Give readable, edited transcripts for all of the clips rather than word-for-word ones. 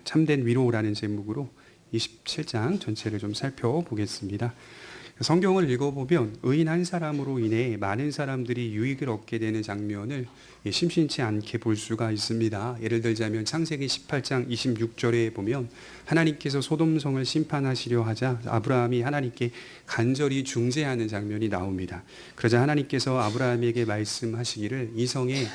참된 위로라는 제목으로 27장 전체를 좀 살펴보겠습니다. 성경을 읽어보면 의인 한 사람으로 인해 많은 사람들이 유익을 얻게 되는 장면을 심심치 않게 볼 수가 있습니다. 예를 들자면 창세기 18장 26절에 보면 하나님께서 소돔성을 심판하시려 하자 아브라함이 하나님께 간절히 중재하는 장면이 나옵니다. 그러자 하나님께서 아브라함에게 말씀하시기를 이 성에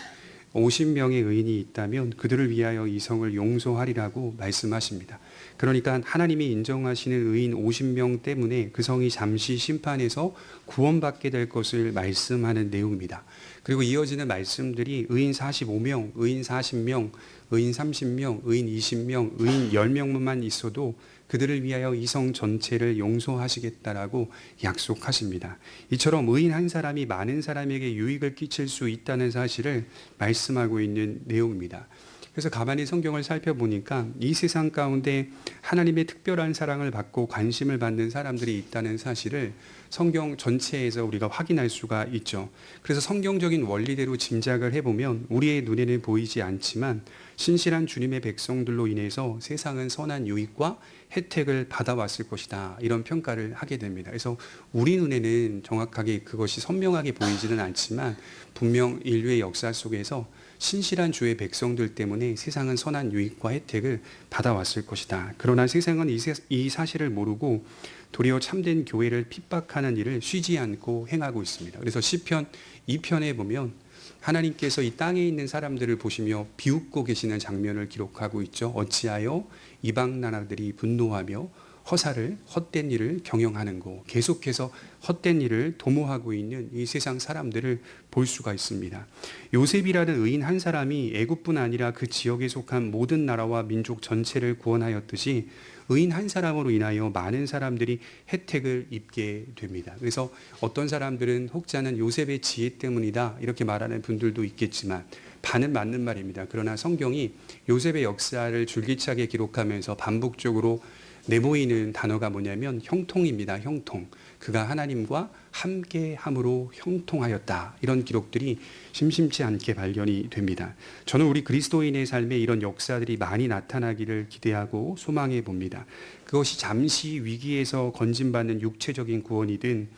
50명의 의인이 있다면 그들을 위하여 이 성을 용서하리라고 말씀하십니다. 그러니까 하나님이 인정하시는 의인 50명 때문에 그 성이 잠시 심판에서 구원받게 될 것을 말씀하는 내용입니다. 그리고 이어지는 말씀들이 의인 45명, 의인 40명, 의인 30명, 의인 20명, 의인 10명만 있어도 그들을 위하여 이 성 전체를 용서하시겠다라고 약속하십니다. 이처럼 의인 한 사람이 많은 사람에게 유익을 끼칠 수 있다는 사실을 말씀하고 있는 내용입니다. 그래서 가만히 성경을 살펴보니까 이 세상 가운데 하나님의 특별한 사랑을 받고 관심을 받는 사람들이 있다는 사실을 성경 전체에서 우리가 확인할 수가 있죠. 그래서 성경적인 원리대로 짐작을 해보면 우리의 눈에는 보이지 않지만 신실한 주님의 백성들로 인해서 세상은 선한 유익과 혜택을 받아왔을 것이다, 이런 평가를 하게 됩니다. 그래서 우리 눈에는 정확하게 그것이 선명하게 보이지는 않지만 분명 인류의 역사 속에서 신실한 주의 백성들 때문에 세상은 선한 유익과 혜택을 받아왔을 것이다. 그러나 세상은 이 사실을 모르고 도리어 참된 교회를 핍박하는 일을 쉬지 않고 행하고 있습니다. 그래서 시편 2편에 보면 하나님께서 이 땅에 있는 사람들을 보시며 비웃고 계시는 장면을 기록하고 있죠. 어찌하여 이방 나라들이 분노하며 허사를 헛된 일을 경영하는고, 계속해서 헛된 일을 도모하고 있는 이 세상 사람들을 볼 수가 있습니다. 요셉이라는 의인 한 사람이 애굽뿐 아니라 그 지역에 속한 모든 나라와 민족 전체를 구원하였듯이 의인 한 사람으로 인하여 많은 사람들이 혜택을 입게 됩니다. 그래서 어떤 사람들은 혹자는 요셉의 지혜 때문이다 이렇게 말하는 분들도 있겠지만 반은 맞는 말입니다. 그러나 성경이 요셉의 역사를 줄기차게 기록하면서 반복적으로 내보이는 단어가 뭐냐면 형통입니다. 형통. 그가 하나님과 함께함으로 형통하였다. 이런 기록들이 심심치 않게 발견이 됩니다. 저는 우리 그리스도인의 삶에 이런 역사들이 많이 나타나기를 기대하고 소망해 봅니다. 그것이 잠시 위기에서 건진받는 육체적인 구원이든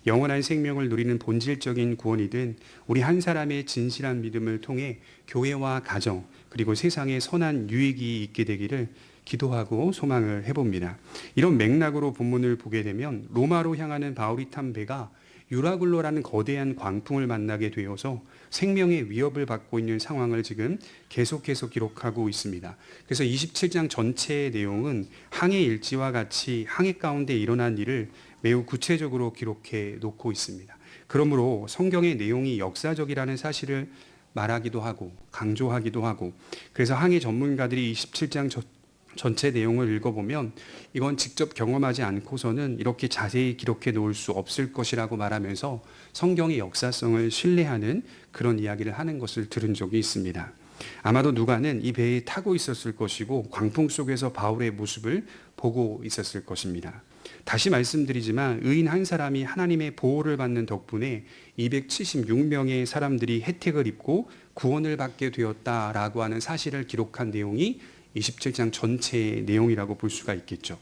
영원한 생명을 누리는 본질적인 구원이든 우리 한 사람의 진실한 믿음을 통해 교회와 가정 그리고 세상에 선한 유익이 있게 되기를 기도하고 소망을 해봅니다. 이런 맥락으로 본문을 보게 되면 로마로 향하는 바울이 탄 배가 유라굴로라는 거대한 광풍을 만나게 되어서 생명의 위협을 받고 있는 상황을 지금 계속해서 기록하고 있습니다. 그래서 27장 전체의 내용은 항해 일지와 같이 항해 가운데 일어난 일을 매우 구체적으로 기록해 놓고 있습니다. 그러므로 성경의 내용이 역사적이라는 사실을 말하기도 하고 강조하기도 하고, 그래서 항해 전문가들이 27장 전체 내용을 읽어보면 이건 직접 경험하지 않고서는 이렇게 자세히 기록해 놓을 수 없을 것이라고 말하면서 성경의 역사성을 신뢰하는 그런 이야기를 하는 것을 들은 적이 있습니다. 아마도 누가는 이 배에 타고 있었을 것이고 광풍 속에서 바울의 모습을 보고 있었을 것입니다. 다시 말씀드리지만 의인 한 사람이 하나님의 보호를 받는 덕분에 276명의 사람들이 혜택을 입고 구원을 받게 되었다라고 하는 사실을 기록한 내용이 27장 전체의 내용이라고 볼 수가 있겠죠.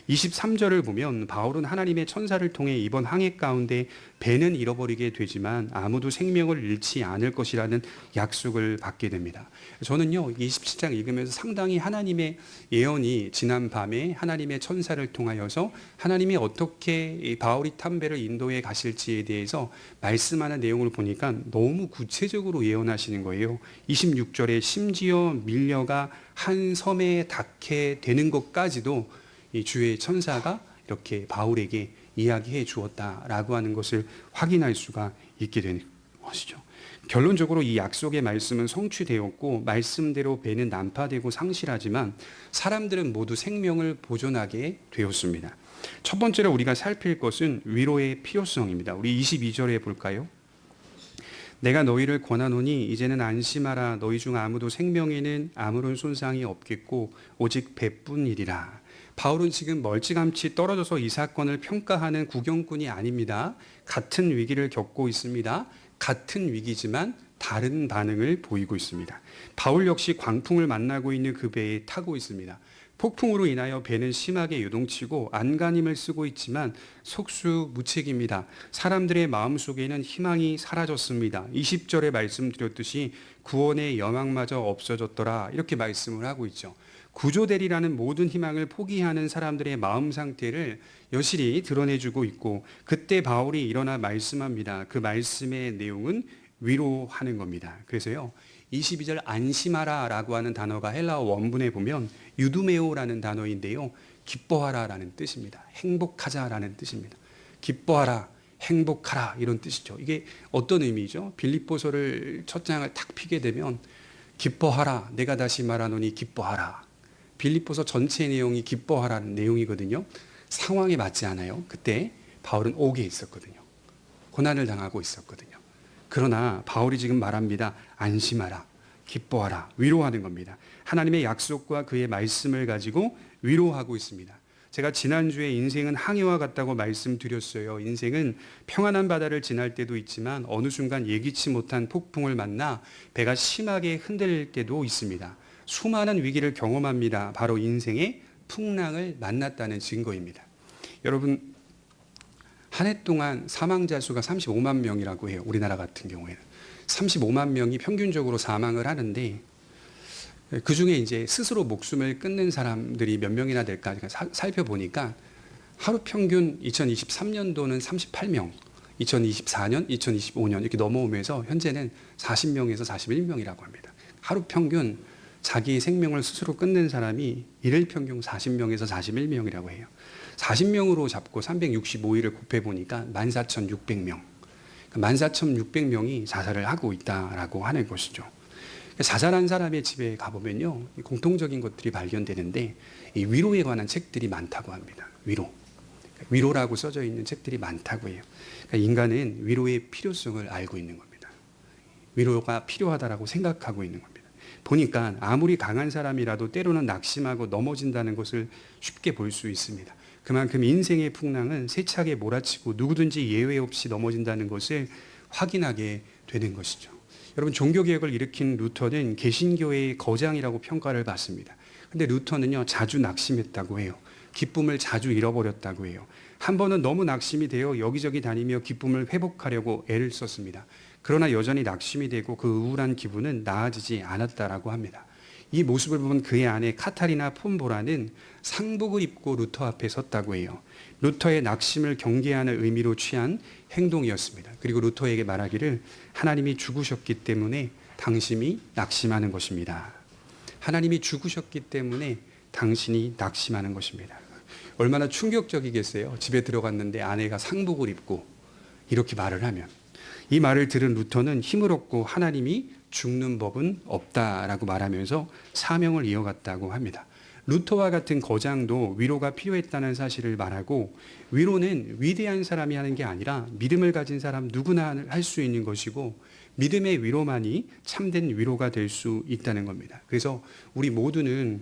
23절을 보면 바울은 하나님의 천사를 통해 이번 항해 가운데 배는 잃어버리게 되지만 아무도 생명을 잃지 않을 것이라는 약속을 받게 됩니다. 저는요 27장 읽으면서 상당히 하나님의 예언이 지난 밤에 하나님의 천사를 통하여서 하나님이 어떻게 바울이 탄 배를 인도해 가실지에 대해서 말씀하는 내용을 보니까 너무 구체적으로 예언하시는 거예요. 26절에 심지어 밀려가 한 섬에 닿게 되는 것까지도 이 주의 천사가 이렇게 바울에게 이야기해 주었다라고 하는 것을 확인할 수가 있게 되는 것이죠. 결론적으로 이 약속의 말씀은 성취되었고 말씀대로 배는 난파되고 상실하지만 사람들은 모두 생명을 보존하게 되었습니다. 첫 번째로 우리가 살필 것은 위로의 필요성입니다. 우리 22절에 볼까요? 내가 너희를 권하노니 이제는 안심하라. 너희 중 아무도 생명에는 아무런 손상이 없겠고 오직 배뿐이리라. 바울은 지금 멀찌감치 떨어져서 이 사건을 평가하는 구경꾼이 아닙니다. 같은 위기를 겪고 있습니다. 같은 위기지만 다른 반응을 보이고 있습니다. 바울 역시 광풍을 만나고 있는 그 배에 타고 있습니다. 폭풍으로 인하여 배는 심하게 요동치고 안간힘을 쓰고 있지만 속수무책입니다. 사람들의 마음속에는 희망이 사라졌습니다. 20절에 말씀드렸듯이 구원의 영광마저 없어졌더라, 이렇게 말씀을 하고 있죠. 구조되리라는 모든 희망을 포기하는 사람들의 마음 상태를 여실히 드러내주고 있고, 그때 바울이 일어나 말씀합니다. 그 말씀의 내용은 위로하는 겁니다. 그래서요, 22절 안심하라 라고 하는 단어가 헬라어 원문에 보면 유두메오라는 단어인데요, 기뻐하라라는 뜻입니다. 행복하자라는 뜻입니다. 기뻐하라, 행복하라, 이런 뜻이죠. 이게 어떤 의미죠? 빌립보서를 첫 장을 탁 피게 되면 기뻐하라, 내가 다시 말하노니 기뻐하라. 빌립보서 전체 내용이 기뻐하라는 내용이거든요. 상황에 맞지 않아요. 그때 바울은 옥에 있었거든요. 고난을 당하고 있었거든요. 그러나 바울이 지금 말합니다. 안심하라, 기뻐하라, 위로하는 겁니다. 하나님의 약속과 그의 말씀을 가지고 위로하고 있습니다. 제가 지난주에 인생은 항해와 같다고 말씀드렸어요. 인생은 평안한 바다를 지날 때도 있지만 어느 순간 예기치 못한 폭풍을 만나 배가 심하게 흔들릴 때도 있습니다. 수많은 위기를 경험합니다. 바로 인생의 풍랑을 만났다는 증거입니다. 여러분, 한 해 동안 사망자 수가 35만 명이라고 해요. 우리나라 같은 경우에는 35만 명이 평균적으로 사망을 하는데, 그 중에 이제 스스로 목숨을 끊는 사람들이 몇 명이나 될까 살펴보니까 하루 평균 2023년도는 38명, 2024년, 2025년 이렇게 넘어오면서 현재는 40명에서 41명이라고 합니다. 하루 평균 자기의 생명을 스스로 끊는 사람이 일일 평균 40명에서 41명이라고 해요. 40명으로 잡고 365일을 곱해보니까 14,600명. 14,600명이 자살을 하고 있다라고 하는 것이죠. 자살한 사람의 집에 가보면요, 공통적인 것들이 발견되는데 이 위로에 관한 책들이 많다고 합니다. 위로라고 써져 있는 책들이 많다고 해요. 그러니까 인간은 위로의 필요성을 알고 있는 겁니다. 위로가 필요하다라고 생각하고 있는 겁니다. 보니까 아무리 강한 사람이라도 때로는 낙심하고 넘어진다는 것을 쉽게 볼 수 있습니다. 그만큼 인생의 풍랑은 세차게 몰아치고 누구든지 예외 없이 넘어진다는 것을 확인하게 되는 것이죠. 여러분, 종교개혁을 일으킨 루터는 개신교의 거장이라고 평가를 받습니다. 그런데 루터는요, 자주 낙심했다고 해요. 기쁨을 자주 잃어버렸다고 해요. 한 번은 너무 낙심이 되어 여기저기 다니며 기쁨을 회복하려고 애를 썼습니다. 그러나 여전히 낙심이 되고 그 우울한 기분은 나아지지 않았다라고 합니다. 이 모습을 보면 그의 아내 카타리나 폼보라는 상복을 입고 루터 앞에 섰다고 해요. 루터의 낙심을 경계하는 의미로 취한 행동이었습니다. 그리고 루터에게 말하기를 하나님이 죽으셨기 때문에 당신이 낙심하는 것입니다. 하나님이 죽으셨기 때문에 당신이 낙심하는 것입니다. 얼마나 충격적이겠어요. 집에 들어갔는데 아내가 상복을 입고 이렇게 말을 하면. 이 말을 들은 루터는 힘을 얻고 하나님이 죽는 법은 없다라고 말하면서 사명을 이어갔다고 합니다. 루터와 같은 거장도 위로가 필요했다는 사실을 말하고, 위로는 위대한 사람이 하는 게 아니라 믿음을 가진 사람 누구나 할 수 있는 것이고, 믿음의 위로만이 참된 위로가 될 수 있다는 겁니다. 그래서 우리 모두는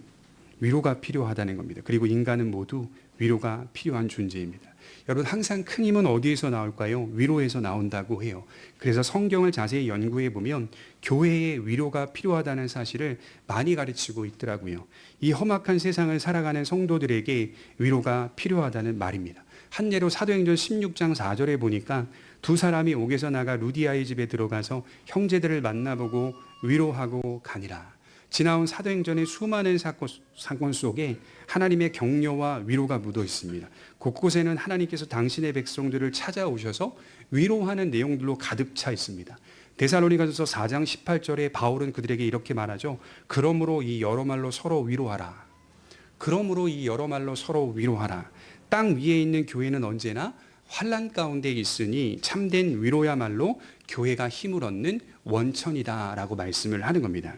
위로가 필요하다는 겁니다. 그리고 인간은 모두 위로가 필요한 존재입니다. 여러분, 항상 큰 힘은 어디에서 나올까요? 위로에서 나온다고 해요. 그래서 성경을 자세히 연구해 보면 교회에 위로가 필요하다는 사실을 많이 가르치고 있더라고요. 이 험악한 세상을 살아가는 성도들에게 위로가 필요하다는 말입니다. 한 예로 사도행전 16장 4절에 보니까 두 사람이 옥에서 나가 루디아의 집에 들어가서 형제들을 만나보고 위로하고 가니라. 지나온 사도행전의 수많은 사건 속에 하나님의 격려와 위로가 묻어 있습니다. 곳곳에는 하나님께서 당신의 백성들을 찾아오셔서 위로하는 내용들로 가득 차 있습니다. 데살로니가전서 4장 18절에 바울은 그들에게 이렇게 말하죠. 그러므로 이 여러 말로 서로 위로하라. 그러므로 이 여러 말로 서로 위로하라. 땅 위에 있는 교회는 언제나 환난 가운데 있으니 참된 위로야말로 교회가 힘을 얻는 원천이다라고 말씀을 하는 겁니다.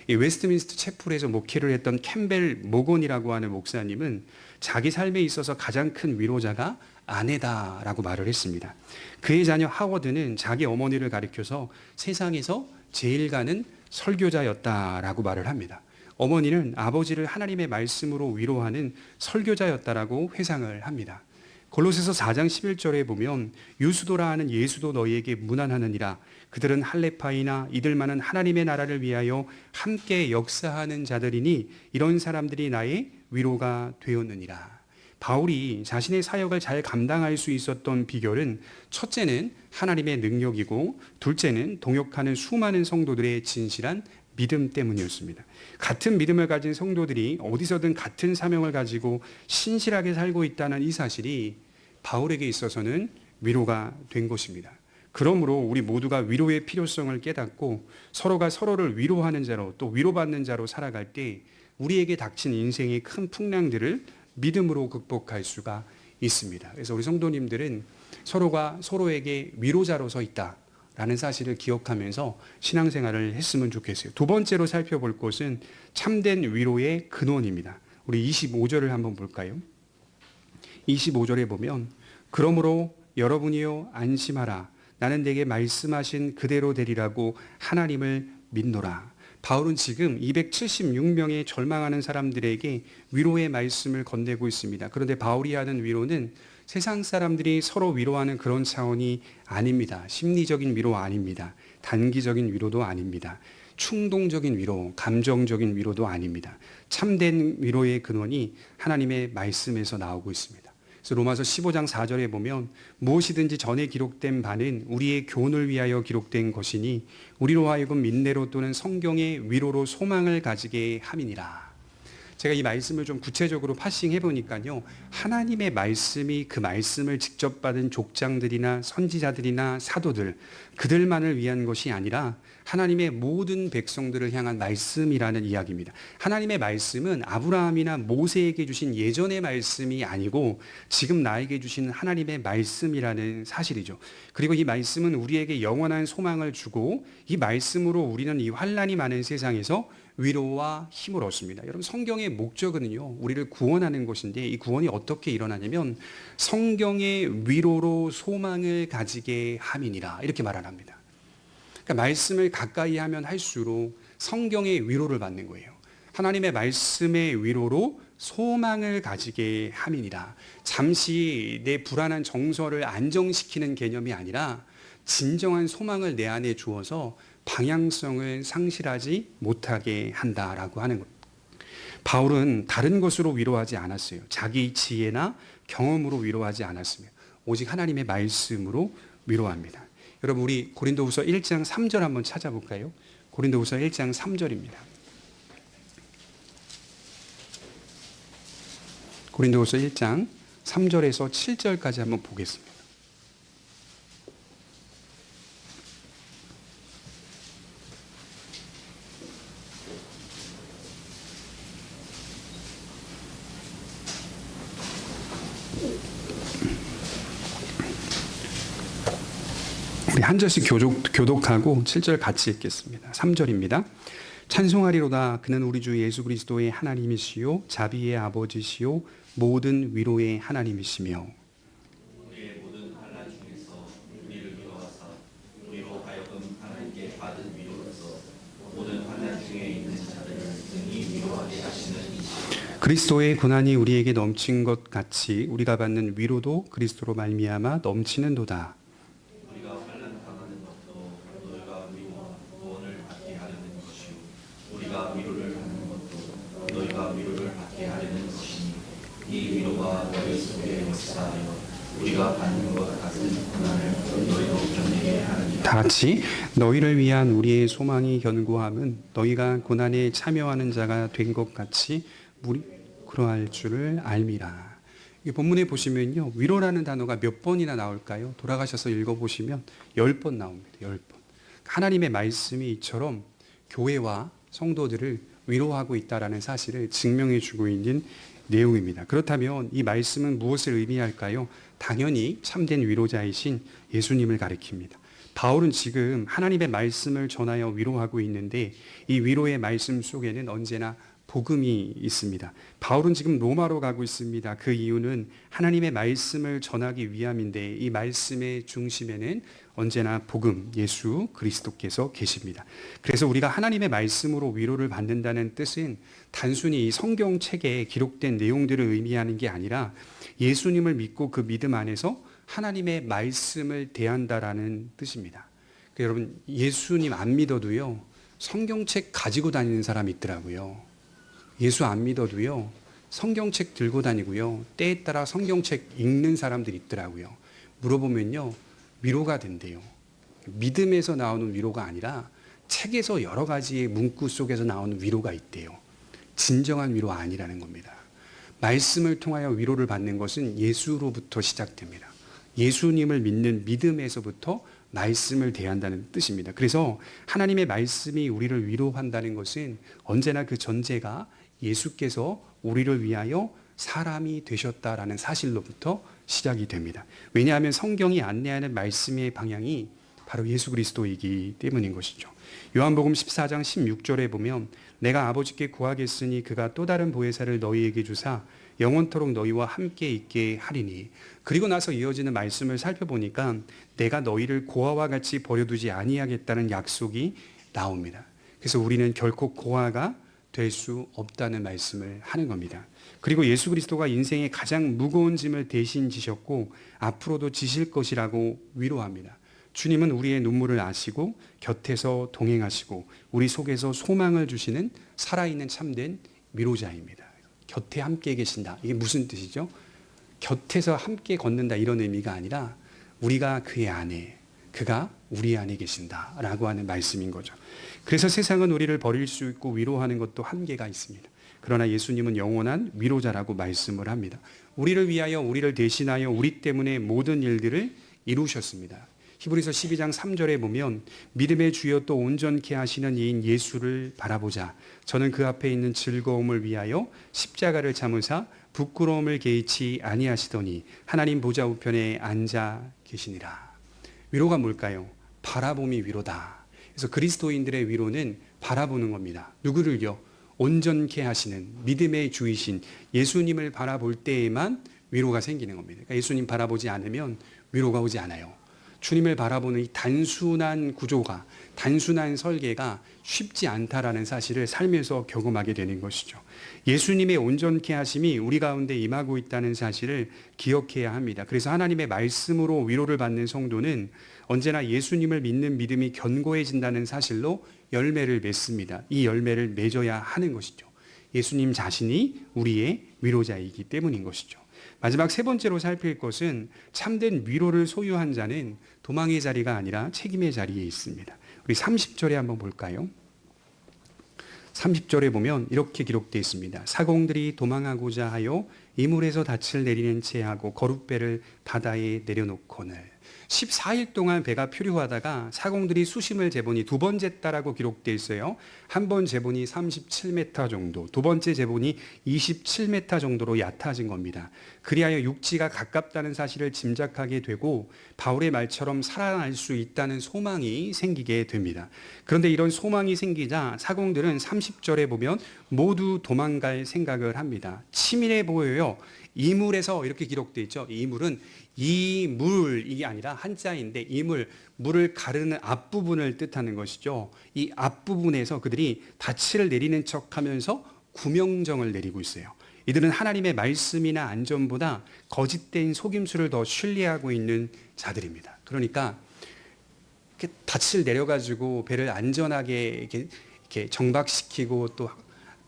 이 웨스트민스터 채플에서 목회를 했던 캠벨 모건이라고 하는 목사님은 자기 삶에 있어서 가장 큰 위로자가 아내다라고 말을 했습니다. 그의 자녀 하워드는 자기 어머니를 가리켜서 세상에서 제일 가는 설교자였다라고 말을 합니다. 어머니는 아버지를 하나님의 말씀으로 위로하는 설교자였다라고 회상을 합니다. 골로새서 4장 11절에 보면 유수도라 하는 예수도 너희에게 문안하느니라. 그들은 할레파이나 이들만은 하나님의 나라를 위하여 함께 역사하는 자들이니 이런 사람들이 나의 위로가 되었느니라. 바울이 자신의 사역을 잘 감당할 수 있었던 비결은 첫째는 하나님의 능력이고 둘째는 동역하는 수많은 성도들의 진실한 믿음 때문이었습니다. 같은 믿음을 가진 성도들이 어디서든 같은 사명을 가지고 신실하게 살고 있다는 이 사실이 바울에게 있어서는 위로가 된 것입니다. 그러므로 우리 모두가 위로의 필요성을 깨닫고 서로가 서로를 위로하는 자로 또 위로받는 자로 살아갈 때 우리에게 닥친 인생의 큰 풍랑들을 믿음으로 극복할 수가 있습니다. 그래서 우리 성도님들은 서로가 서로에게 위로자로 서 있다라는 사실을 기억하면서 신앙생활을 했으면 좋겠어요. 두 번째로 살펴볼 것은 참된 위로의 근원입니다. 우리 25절을 한번 볼까요? 25절에 보면 그러므로 여러분이요 안심하라. 나는 내게 말씀하신 그대로 되리라고 하나님을 믿노라. 바울은 지금 276명의 절망하는 사람들에게 위로의 말씀을 건네고 있습니다. 그런데 바울이 하는 위로는 세상 사람들이 서로 위로하는 그런 차원이 아닙니다. 심리적인 위로 아닙니다. 단기적인 위로도 아닙니다. 충동적인 위로, 감정적인 위로도 아닙니다. 참된 위로의 근원이 하나님의 말씀에서 나오고 있습니다. 그래서 로마서 15장 4절에 보면 무엇이든지 전에 기록된 바는 우리의 교훈을 위하여 기록된 것이니 우리로 하여금 인내로 또는 성경의 위로로 소망을 가지게 함이니라. 제가 이 말씀을 좀 구체적으로 파싱해 보니까요, 하나님의 말씀이 그 말씀을 직접 받은 족장들이나 선지자들이나 사도들, 그들만을 위한 것이 아니라 하나님의 모든 백성들을 향한 말씀이라는 이야기입니다. 하나님의 말씀은 아브라함이나 모세에게 주신 예전의 말씀이 아니고 지금 나에게 주신 하나님의 말씀이라는 사실이죠. 그리고 이 말씀은 우리에게 영원한 소망을 주고 이 말씀으로 우리는 이 환난이 많은 세상에서 위로와 힘을 얻습니다. 여러분, 성경의 목적은요, 우리를 구원하는 것인데 이 구원이 어떻게 일어나냐면 성경의 위로로 소망을 가지게 함이니라, 이렇게 말을 합니다. 그러니까 말씀을 가까이 하면 할수록 성경의 위로를 받는 거예요. 하나님의 말씀의 위로로 소망을 가지게 함이니라. 잠시 내 불안한 정서를 안정시키는 개념이 아니라 진정한 소망을 내 안에 주어서 방향성을 상실하지 못하게 한다라고 하는 것. 바울은 다른 것으로 위로하지 않았어요. 자기 지혜나 경험으로 위로하지 않았으며 오직 하나님의 말씀으로 위로합니다. 여러분, 우리 고린도후서 1장 3절 한번 찾아볼까요? 고린도후서 1장 3절입니다. 고린도후서 1장 3절에서 7절까지 한번 보겠습니다. 우리 한 절씩 교독하고 7절 같이 읽겠습니다. 3절입니다. 찬송하리로다. 그는 우리 주 예수 그리스도의 하나님이시요 자비의 아버지시요 모든 위로의 하나님이시며 우리의 모든 환난 중에서 우리를 위로하사 우리로 하여금 하나님께 받은 위로로서 모든 환난 중에 있는 자들을 능히 위로하게 하시는 이시요 그리스도의 고난이 우리에게 넘친 것 같이 우리가 받는 위로도 그리스도로 말미암아 넘치는도다. 우리가 환난 당하는 것도 너희가 위로와 구원을 받게 하려는 것이요 우리가 위로를 받는 것도 너희가 위로를 받게 하려는 것이니 이 위로가 너희 속에 역사하여 우리가 받는 것 같은 고난을 너희도 견디게 하느니라. 다 같이 너희를 위한 우리의 소망이 견고함은 너희가 고난에 참여하는 자가 된 것 같이 우리 그러할 줄을 알미라. 이 본문에 보시면요, 위로라는 단어가 몇 번이나 나올까요? 돌아가셔서 읽어보시면 10번 나옵니다. 10번. 하나님의 말씀이 이처럼 교회와 성도들을 위로하고 있다라는 사실을 증명해 주고 있는 내용입니다. 그렇다면 이 말씀은 무엇을 의미할까요? 당연히 참된 위로자이신 예수님을 가리킵니다. 바울은 지금 하나님의 말씀을 전하여 위로하고 있는데 이 위로의 말씀 속에는 언제나 복음이 있습니다. 바울은 지금 로마로 가고 있습니다. 그 이유는 하나님의 말씀을 전하기 위함인데 이 말씀의 중심에는 언제나 복음, 예수 그리스도께서 계십니다. 그래서 우리가 하나님의 말씀으로 위로를 받는다는 뜻은 단순히 성경책에 기록된 내용들을 의미하는 게 아니라 예수님을 믿고 그 믿음 안에서 하나님의 말씀을 대한다라는 뜻입니다. 그러니까 여러분, 예수님 안 믿어도요, 성경책 가지고 다니는 사람이 있더라고요. 예수 안 믿어도요, 성경책 들고 다니고요, 때에 따라 성경책 읽는 사람들이 있더라고요. 물어보면요, 위로가 된대요. 믿음에서 나오는 위로가 아니라 책에서 여러 가지의 문구 속에서 나오는 위로가 있대요. 진정한 위로 아니라는 겁니다. 말씀을 통하여 위로를 받는 것은 예수로부터 시작됩니다. 예수님을 믿는 믿음에서부터 말씀을 대한다는 뜻입니다. 그래서 하나님의 말씀이 우리를 위로한다는 것은 언제나 그 전제가 예수께서 우리를 위하여 사람이 되셨다라는 사실로부터 시작이 됩니다. 왜냐하면 성경이 안내하는 말씀의 방향이 바로 예수 그리스도이기 때문인 것이죠. 요한복음 14장 16절에 보면 내가 아버지께 구하겠으니 그가 또 다른 보혜사를 너희에게 주사 영원토록 너희와 함께 있게 하리니. 그리고 나서 이어지는 말씀을 살펴보니까 내가 너희를 고아와 같이 버려두지 아니하겠다는 약속이 나옵니다. 그래서 우리는 결코 고아가 될 수 없다는 말씀을 하는 겁니다. 그리고 예수 그리스도가 인생의 가장 무거운 짐을 대신 지셨고 앞으로도 지실 것이라고 위로합니다. 주님은 우리의 눈물을 아시고 곁에서 동행하시고 우리 속에서 소망을 주시는 살아있는 참된 위로자입니다. 곁에 함께 계신다. 이게 무슨 뜻이죠? 곁에서 함께 걷는다 이런 의미가 아니라 우리가 그의 안에, 그가 우리 안에 계신다라고 하는 말씀인 거죠. 그래서 세상은 우리를 버릴 수 있고 위로하는 것도 한계가 있습니다. 그러나 예수님은 영원한 위로자라고 말씀을 합니다. 우리를 위하여, 우리를 대신하여 우리 때문에 모든 일들을 이루셨습니다. 히브리서 12장 3절에 보면 믿음의 주여 또 온전케 하시는 이인 예수를 바라보자. 저는 그 앞에 있는 즐거움을 위하여 십자가를 참으사 부끄러움을 개의치 아니하시더니 하나님 보좌 우편에 앉아 계시니라. 위로가 뭘까요? 바라봄이 위로다. 그래서 그리스도인들의 위로는 바라보는 겁니다. 누구를요? 온전케 하시는 믿음의 주이신 예수님을 바라볼 때에만 위로가 생기는 겁니다. 그러니까 예수님 바라보지 않으면 위로가 오지 않아요. 주님을 바라보는 이 단순한 구조가, 단순한 설계가 쉽지 않다라는 사실을 살면서 경험하게 되는 것이죠. 예수님의 온전케 하심이 우리 가운데 임하고 있다는 사실을 기억해야 합니다. 그래서 하나님의 말씀으로 위로를 받는 성도는 언제나 예수님을 믿는 믿음이 견고해진다는 사실로 열매를 맺습니다. 이 열매를 맺어야 하는 것이죠. 예수님 자신이 우리의 위로자이기 때문인 것이죠. 마지막 세 번째로 살필 것은 참된 위로를 소유한 자는 도망의 자리가 아니라 책임의 자리에 있습니다. 우리 30절에 한번 볼까요? 30절에 보면 이렇게 기록되어 있습니다. 사공들이 도망하고자 하여 이물에서 닻을 내리는 채 하고 거룻배를 바다에 내려놓거늘. 14일 동안 배가 표류하다가 사공들이 수심을 재보니 두 번 쟀다라고 기록되어 있어요. 한 번 재보니 37m 정도, 두 번째 재보니 27m 정도로 얕아진 겁니다. 그리하여 육지가 가깝다는 사실을 짐작하게 되고 바울의 말처럼 살아날 수 있다는 소망이 생기게 됩니다. 그런데 이런 소망이 생기자 사공들은 30절에 보면 모두 도망갈 생각을 합니다. 치밀해 보여요. 이물에서 이렇게 기록되어 있죠. 이물은 이물, 이게 아니라 한자인데 이물, 물을 가르는 앞부분을 뜻하는 것이죠. 이 앞부분에서 그들이 닻을 내리는 척하면서 구명정을 내리고 있어요. 이들은 하나님의 말씀이나 안전보다 거짓된 속임수를 더 신뢰하고 있는 자들입니다. 그러니까 이렇게 닻을 내려가지고 배를 안전하게 이렇게 정박시키고 또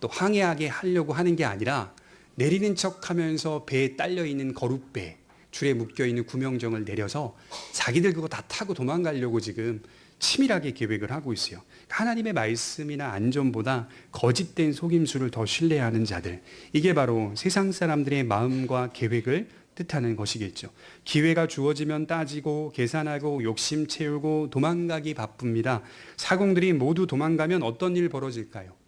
항해하게 하려고 하는 게 아니라 내리는 척하면서 배에 딸려 있는 거룻배, 줄에 묶여 있는 구명정을 내려서 자기들 그거 다 타고 도망가려고 지금 치밀하게 계획을 하고 있어요. 하나님의 말씀이나 안전보다 거짓된 속임수를 더 신뢰하는 자들, 이게 바로 세상 사람들의 마음과 계획을 뜻하는 것이겠죠. 기회가 주어지면 따지고 계산하고 욕심 채우고 도망가기 바쁩니다. 사공들이 모두 도망가면 어떤 일 벌어질까요?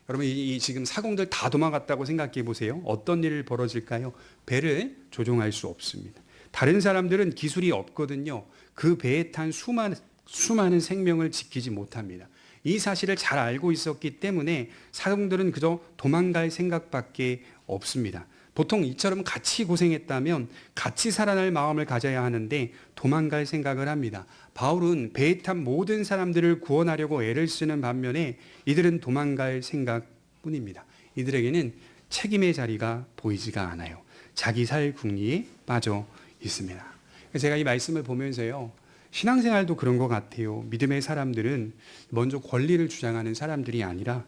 여러분, 이 지금 사공들 다 도망갔다고 생각해 보세요. 어떤 일 벌어질까요? 배를 조종할 수 없습니다. 다른 사람들은 기술이 없거든요. 그 배에 탄 수많은 생명을 지키지 못합니다. 이 사실을 잘 알고 있었기 때문에 사공들은 그저 도망갈 생각밖에 없습니다. 보통 이처럼 같이 고생했다면 같이 살아날 마음을 가져야 하는데 도망갈 생각을 합니다. 바울은 배에 탄 모든 사람들을 구원하려고 애를 쓰는 반면에 이들은 도망갈 생각뿐입니다. 이들에게는 책임의 자리가 보이지가 않아요. 자기 살 궁리에 빠져 있습니다. 제가 이 말씀을 보면서요, 신앙생활도 그런 것 같아요. 믿음의 사람들은 먼저 권리를 주장하는 사람들이 아니라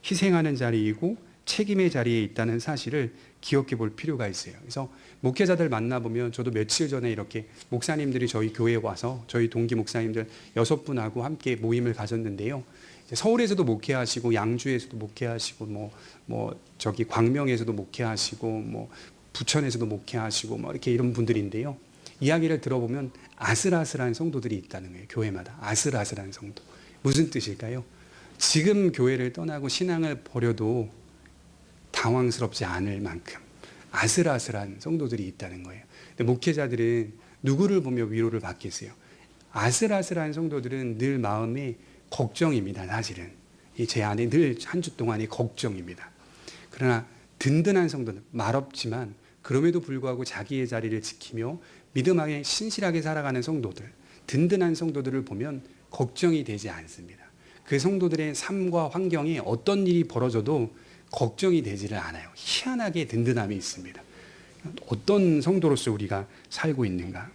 희생하는 자리이고 책임의 자리에 있다는 사실을 기억해 볼 필요가 있어요. 그래서 목회자들 만나보면 저도 며칠 전에 이렇게 목사님들이 저희 교회에 와서 저희 동기 목사님들 6분하고 함께 모임을 가졌는데요. 서울에서도 목회하시고 양주에서도 목회하시고 저기 광명에서도 목회하시고 부천에서도 목회하시고 이렇게 이런 분들인데요. 이야기를 들어보면 아슬아슬한 성도들이 있다는 거예요. 교회마다 아슬아슬한 성도. 무슨 뜻일까요? 지금 교회를 떠나고 신앙을 버려도 당황스럽지 않을 만큼 아슬아슬한 성도들이 있다는 거예요. 근데 목회자들은 누구를 보며 위로를 받겠어요? 아슬아슬한 성도들은 늘 마음에 걱정입니다. 사실은 제 안에 늘 한 주 동안의 걱정입니다. 그러나 든든한 성도는 말없지만 그럼에도 불구하고 자기의 자리를 지키며 믿음 안에 신실하게 살아가는 성도들, 든든한 성도들을 보면 걱정이 되지 않습니다. 그 성도들의 삶과 환경에 어떤 일이 벌어져도 걱정이 되지를 않아요. 희한하게 든든함이 있습니다. 어떤 성도로서 우리가 살고 있는가?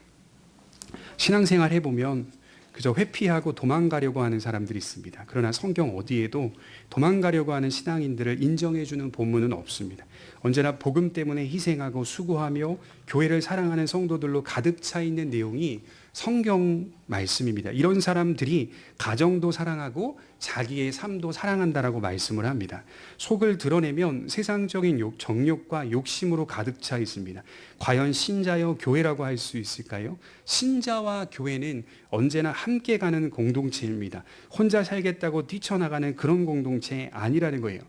신앙생활 해보면 그저 회피하고 도망가려고 하는 사람들이 있습니다. 그러나 성경 어디에도 도망가려고 하는 신앙인들을 인정해주는 본문은 없습니다. 언제나 복음 때문에 희생하고 수고하며 교회를 사랑하는 성도들로 가득 차 있는 내용이 성경 말씀입니다. 이런 사람들이 가정도 사랑하고 자기의 삶도 사랑한다라고 말씀을 합니다. 속을 드러내면 세상적인 정욕과 욕심으로 가득 차 있습니다. 과연 신자여 교회라고 할 수 있을까요? 신자와 교회는 언제나 함께 가는 공동체입니다. 혼자 살겠다고 뛰쳐나가는 그런 공동체 아니라는 거예요.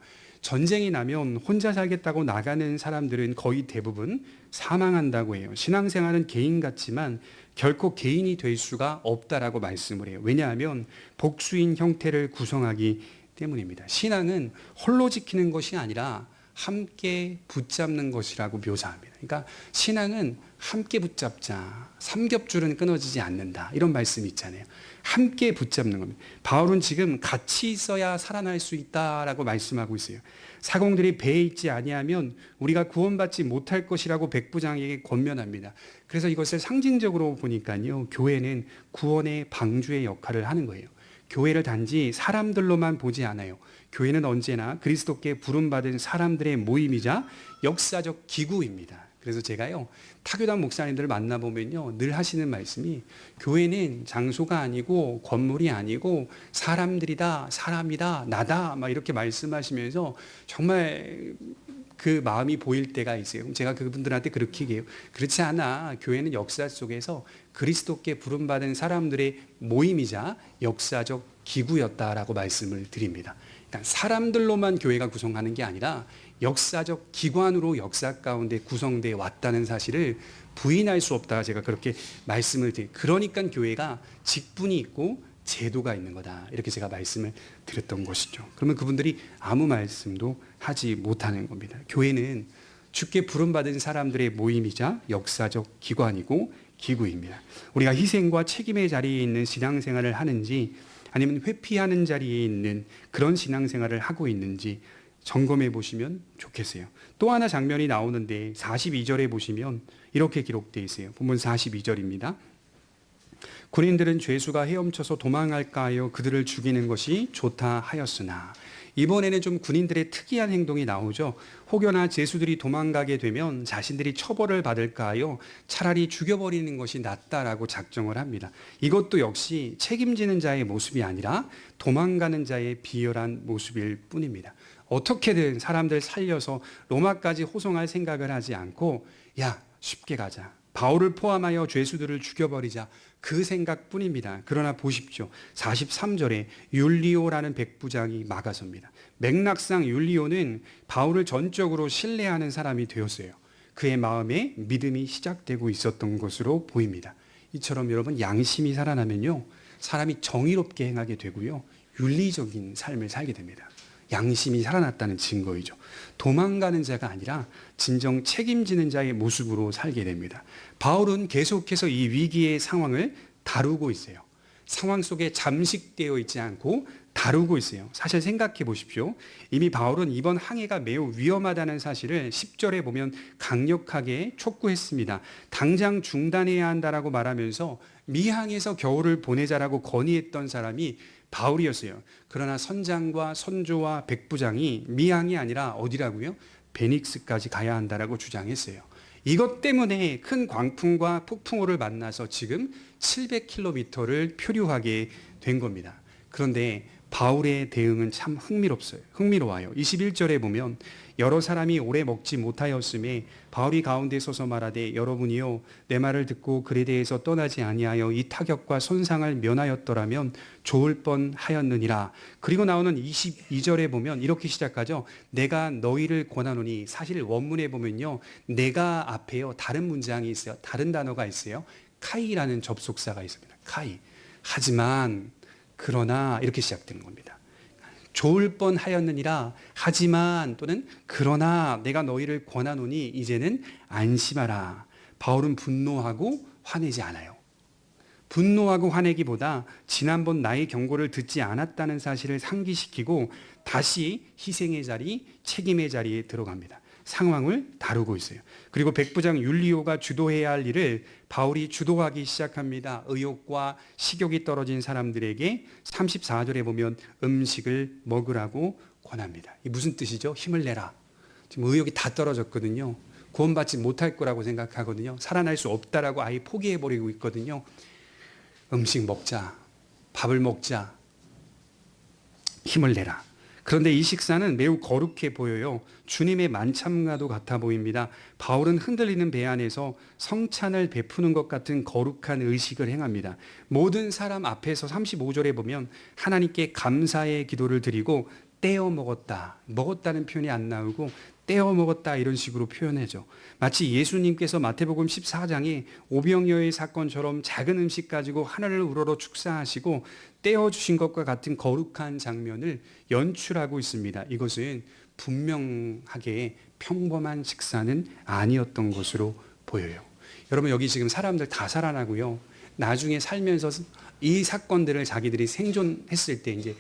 전쟁이 나면 혼자 살겠다고 나가는 사람들은 거의 대부분 사망한다고 해요. 신앙생활은 개인 같지만 결코 개인이 될 수가 없다라고 말씀을 해요. 왜냐하면 복수인 형태를 구성하기 때문입니다. 신앙은 홀로 지키는 것이 아니라 함께 붙잡는 것이라고 묘사합니다. 그러니까 신앙은 함께 붙잡자. 삼겹줄은 끊어지지 않는다. 이런 말씀이 있잖아요. 함께 붙잡는 겁니다. 바울은 지금 같이 있어야 살아날 수 있다라고 말씀하고 있어요. 사공들이 배에 있지 아니하면 우리가 구원받지 못할 것이라고 백부장에게 권면합니다. 그래서 이것을 상징적으로 보니까요, 교회는 구원의 방주의 역할을 하는 거예요. 교회를 단지 사람들로만 보지 않아요. 교회는 언제나 그리스도께 부름받은 사람들의 모임이자 역사적 기구입니다. 그래서 제가요, 타교단 목사님들을 만나보면요, 늘 하시는 말씀이 교회는 장소가 아니고 건물이 아니고 사람들이다, 사람이다, 나다, 막 이렇게 말씀하시면서 정말 그 마음이 보일 때가 있어요. 제가 그분들한테 그렇게 얘기해요. 그렇지 않아. 교회는 역사 속에서 그리스도께 부름받은 사람들의 모임이자 역사적 기구였다라고 말씀을 드립니다. 그러니까 사람들로만 교회가 구성하는 게 아니라 역사적 기관으로 역사 가운데 구성되어 왔다는 사실을 부인할 수 없다. 제가 그렇게 말씀을 드려요. 그러니까 교회가 직분이 있고 제도가 있는 거다. 이렇게 제가 말씀을 드렸던 것이죠. 그러면 그분들이 아무 말씀도 하지 못하는 겁니다. 교회는 주께 부름받은 사람들의 모임이자 역사적 기관이고 기구입니다. 우리가 희생과 책임의 자리에 있는 신앙생활을 하는지 아니면 회피하는 자리에 있는 그런 신앙생활을 하고 있는지 점검해 보시면 좋겠어요. 또 하나 장면이 나오는데 42절에 보시면 이렇게 기록되어 있어요. 본문 42절입니다. 군인들은 죄수가 헤엄쳐서 도망할까 하여 그들을 죽이는 것이 좋다 하였으나, 이번에는 좀 군인들의 특이한 행동이 나오죠. 혹여나 죄수들이 도망가게 되면 자신들이 처벌을 받을까 하여 차라리 죽여버리는 것이 낫다라고 작정을 합니다. 이것도 역시 책임지는 자의 모습이 아니라 도망가는 자의 비열한 모습일 뿐입니다. 어떻게든 사람들 살려서 로마까지 호송할 생각을 하지 않고, 야, 쉽게 가자. 바울을 포함하여 죄수들을 죽여버리자. 그 생각뿐입니다. 그러나 보십시오. 43절에 율리오라는 백부장이 막아섭니다. 맥락상 율리오는 바울을 전적으로 신뢰하는 사람이 되었어요. 그의 마음에 믿음이 시작되고 있었던 것으로 보입니다. 이처럼 여러분, 양심이 살아나면요, 사람이 정의롭게 행하게 되고요, 윤리적인 삶을 살게 됩니다. 양심이 살아났다는 증거이죠. 도망가는 자가 아니라 진정 책임지는 자의 모습으로 살게 됩니다. 바울은 계속해서 이 위기의 상황을 다루고 있어요. 상황 속에 잠식되어 있지 않고 다루고 있어요. 사실 생각해 보십시오. 이미 바울은 이번 항해가 매우 위험하다는 사실을 10절에 보면 강력하게 촉구했습니다. 당장 중단해야 한다라고 말하면서 미항에서 겨울을 보내자라고 건의했던 사람이 바울이었어요. 그러나 선장과 선조와 백부장이 미항이 아니라 어디라고요? 베닉스까지 가야 한다라고 주장했어요. 이것 때문에 큰 광풍과 폭풍우를 만나서 지금 700km를 표류하게 된 겁니다. 그런데 바울의 대응은 참 흥미로워요. 21절에 보면 여러 사람이 오래 먹지 못하였음에 바울이 가운데 서서 말하되 여러분이요 내 말을 듣고 그에 대해서 떠나지 아니하여 이 타격과 손상을 면하였더라면 좋을 뻔하였느니라. 그리고 나오는 22절에 보면 이렇게 시작하죠. 내가 너희를 권하노니, 사실 원문에 보면요 내가 앞에요 다른 문장이 있어요. 다른 단어가 있어요. 카이라는 접속사가 있습니다. 카이. 하지만 그러나 이렇게 시작되는 겁니다. 좋을 뻔하였느니라, 하지만 또는 그러나 내가 너희를 권하노니 이제는 안심하라. 바울은 분노하고 화내지 않아요. 분노하고 화내기보다 지난번 나의 경고를 듣지 않았다는 사실을 상기시키고 다시 희생의 자리, 책임의 자리에 들어갑니다. 상황을 다루고 있어요. 그리고 백부장 율리오가 주도해야 할 일을 바울이 주도하기 시작합니다. 의욕과 식욕이 떨어진 사람들에게 34절에 보면 음식을 먹으라고 권합니다. 이 무슨 뜻이죠? 힘을 내라. 지금 의욕이 다 떨어졌거든요. 구원받지 못할 거라고 생각하거든요. 살아날 수 없다라고 아예 포기해버리고 있거든요. 음식 먹자. 밥을 먹자. 힘을 내라. 그런데 이 식사는 매우 거룩해 보여요. 주님의 만찬과도 같아 보입니다. 바울은 흔들리는 배 안에서 성찬을 베푸는 것 같은 거룩한 의식을 행합니다. 모든 사람 앞에서 35절에 보면 하나님께 감사의 기도를 드리고 떼어 먹었다. 먹었다는 표현이 안 나오고 떼어 먹었다 이런 식으로 표현해죠. 마치 예수님께서 마태복음 14장에 오병이어의 사건처럼 작은 음식 가지고 하늘을 우러러 축사하시고 떼어 주신 것과 같은 거룩한 장면을 연출하고 있습니다. 이것은 분명하게 평범한 식사는 아니었던 것으로 보여요. 여러분 여기 지금 사람들 다 살아나고요. 나중에 살면서 이 사건들을 자기들이 생존했을 때 이제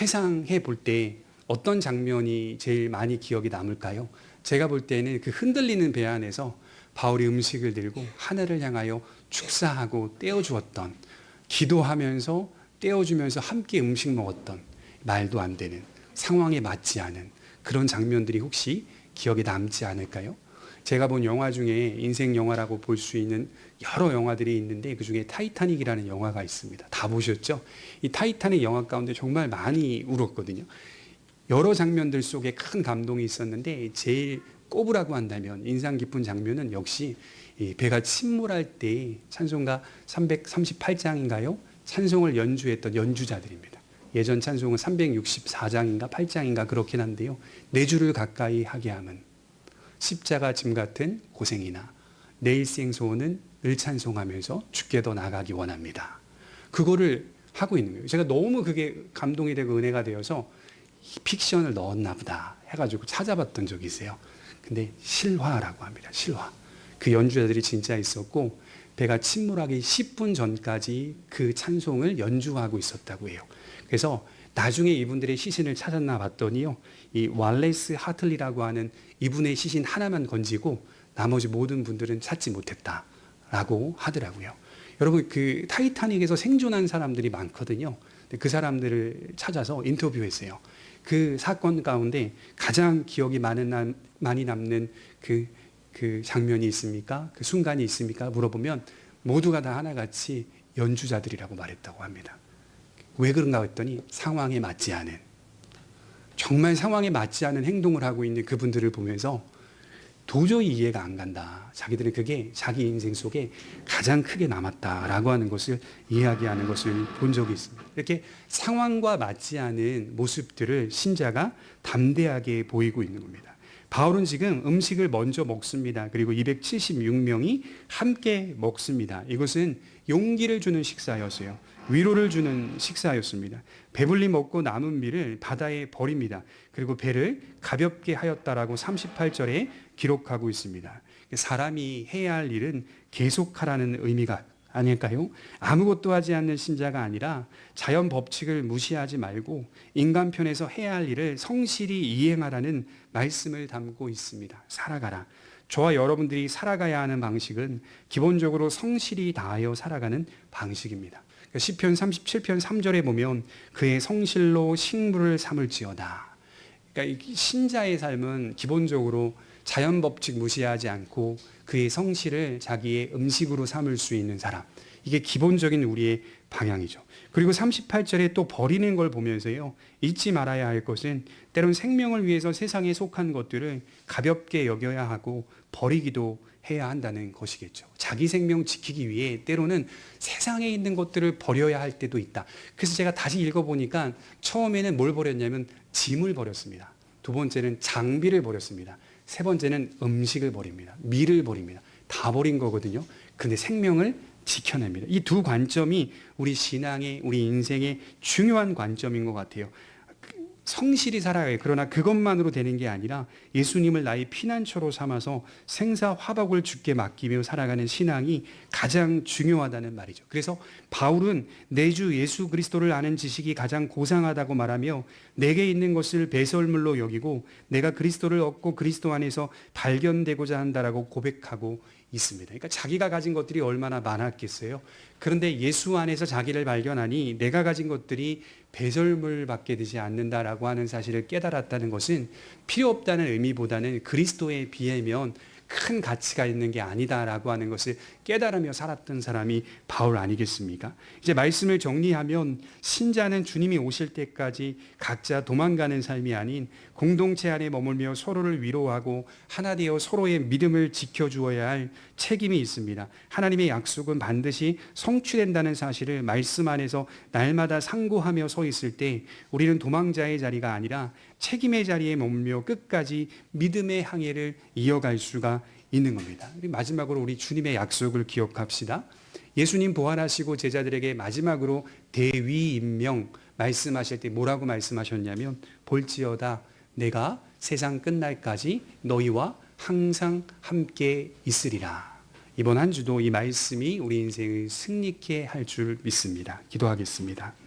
회상해 볼 때 어떤 장면이 제일 많이 기억에 남을까요? 제가 볼 때는 그 흔들리는 배 안에서 바울이 음식을 들고 하늘을 향하여 축사하고 떼어주었던, 기도하면서 떼어주면서 함께 음식 먹었던, 말도 안 되는, 상황에 맞지 않은 그런 장면들이 혹시 기억에 남지 않을까요? 제가 본 영화 중에 인생 영화라고 볼 수 있는 여러 영화들이 있는데 그 중에 타이타닉이라는 영화가 있습니다. 다 보셨죠? 이 타이타닉 영화 가운데 정말 많이 울었거든요. 여러 장면들 속에 큰 감동이 있었는데 제일 꼽으라고 한다면 인상 깊은 장면은 역시 배가 침몰할 때 찬송가 338장인가요? 찬송을 연주했던 연주자들입니다. 예전 찬송은 364장인가 8장인가 그렇긴 한데요. 내 주를 가까이 하게 함은 십자가 짐 같은 고생이나 내 일생 소원은 늘 찬송하면서 주께 더 나가기 원합니다. 그거를 하고 있는 거예요. 제가 너무 그게 감동이 되고 은혜가 되어서 픽션을 넣었나 보다 해가지고 찾아봤던 적이 있어요. 근데 실화라고 합니다. 실화. 그 연주자들이 진짜 있었고 배가 침몰하기 10분 전까지 그 찬송을 연주하고 있었다고 해요. 그래서 나중에 이분들의 시신을 찾았나 봤더니요. 이 왈레스 하틀리라고 하는 이분의 시신 하나만 건지고 나머지 모든 분들은 찾지 못했다라고 하더라고요. 여러분 그 타이타닉에서 생존한 사람들이 많거든요. 그 사람들을 찾아서 인터뷰했어요. 그 사건 가운데 가장 기억이 많이 남는 그 장면이 있습니까? 그 순간이 있습니까? 물어보면 모두가 다 하나같이 연주자들이라고 말했다고 합니다. 왜 그런가 했더니 상황에 맞지 않은, 정말 상황에 맞지 않은 행동을 하고 있는 그분들을 보면서 도저히 이해가 안 간다. 자기들은 그게 자기 인생 속에 가장 크게 남았다라고 하는 것을 이야기하는 것을 본 적이 있습니다. 이렇게 상황과 맞지 않은 모습들을 신자가 담대하게 보이고 있는 겁니다. 바울은 지금 음식을 먼저 먹습니다. 그리고 276명이 함께 먹습니다. 이것은 용기를 주는 식사였어요. 위로를 주는 식사였습니다. 배불리 먹고 남은 밀을 바다에 버립니다. 그리고 배를 가볍게 하였다라고 38절에 기록하고 있습니다. 사람이 해야 할 일은 계속하라는 의미가 아닐까요? 아무것도 하지 않는 신자가 아니라 자연 법칙을 무시하지 말고 인간 편에서 해야 할 일을 성실히 이행하라는 말씀을 담고 있습니다. 살아가라. 저와 여러분들이 살아가야 하는 방식은 기본적으로 성실히 다하여 살아가는 방식입니다. 시편 37편 3절에 보면 그의 성실로 식물을 삼을지어다. 그러니까 이 신자의 삶은 기본적으로 자연 법칙 무시하지 않고 그의 성실을 자기의 음식으로 삼을 수 있는 사람. 이게 기본적인 우리의 방향이죠. 그리고 38절에 또 버리는 걸 보면서요. 잊지 말아야 할 것은 때론 생명을 위해서 세상에 속한 것들을 가볍게 여겨야 하고 버리기도 해야 한다는 것이겠죠. 자기 생명 지키기 위해 때로는 세상에 있는 것들을 버려야 할 때도 있다. 그래서 제가 다시 읽어보니까 처음에는 뭘 버렸냐면 짐을 버렸습니다. 두 번째는 장비를 버렸습니다. 세 번째는 음식을 버립니다. 밀을 버립니다. 다 버린 거거든요. 근데 생명을 지켜냅니다. 이 두 관점이 우리 신앙의, 우리 인생의 중요한 관점인 것 같아요. 성실히 살아가요. 그러나 그것만으로 되는 게 아니라 예수님을 나의 피난처로 삼아서 생사화복을 주께 맡기며 살아가는 신앙이 가장 중요하다는 말이죠. 그래서 바울은 내 주 예수 그리스도를 아는 지식이 가장 고상하다고 말하며 내게 있는 것을 배설물로 여기고 내가 그리스도를 얻고 그리스도 안에서 발견되고자 한다라고 고백하고 있습니다. 그러니까 자기가 가진 것들이 얼마나 많았겠어요. 그런데 예수 안에서 자기를 발견하니 내가 가진 것들이 배설물밖에 되지 않는다라고 하는 사실을 깨달았다는 것은 필요 없다는 의미보다는 그리스도에 비하면 큰 가치가 있는 게 아니다라고 하는 것을 깨달으며 살았던 사람이 바울 아니겠습니까? 이제 말씀을 정리하면 신자는 주님이 오실 때까지 각자 도망가는 삶이 아닌 공동체 안에 머물며 서로를 위로하고 하나 되어 서로의 믿음을 지켜주어야 할 책임이 있습니다. 하나님의 약속은 반드시 성취된다는 사실을 말씀 안에서 날마다 상고하며 서 있을 때 우리는 도망자의 자리가 아니라 책임의 자리에 머물며 끝까지 믿음의 항해를 이어갈 수가 있는 겁니다. 마지막으로 우리 주님의 약속을 기억합시다. 예수님 부활하시고 제자들에게 마지막으로 대위임명 말씀하실 때 뭐라고 말씀하셨냐면 볼지어다 내가 세상 끝날까지 너희와 항상 함께 있으리라. 이번 한 주도 이 말씀이 우리 인생을 승리케 할 줄 믿습니다. 기도하겠습니다.